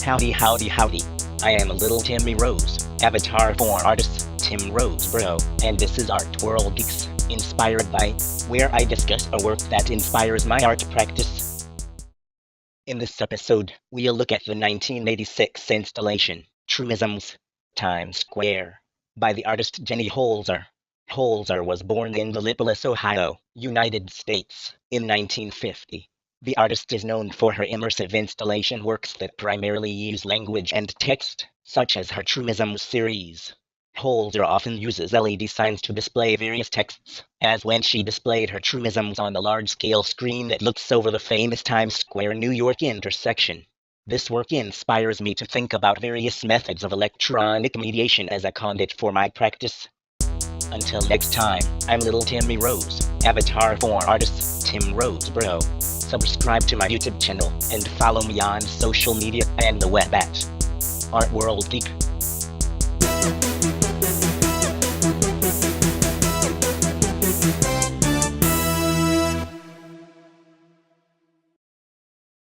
Howdy, howdy, howdy. I am Little Timmy Rose, avatar for artist Tim Rose Bro, and this is Art World Geeks, inspired by, where I discuss a work that inspires my art practice. In this episode, we'll look at the 1986 installation, Truisms, Times Square, by the artist Jenny Holzer. Holzer was born in Gallipolis, Ohio, United States, in 1950. The artist is known for her immersive installation works that primarily use language and text, such as her Truisms series. Holzer often uses LED signs to display various texts, as when she displayed her Truisms on the large-scale screen that looks over the famous Times Square, New York intersection. This work inspires me to think about various methods of electronic mediation as a conduit for my practice. Until next time, I'm Little Timmy Rose, avatar for artist Tim Rose Bro. Subscribe to my YouTube channel and follow me on social media and the web at Art World Geek.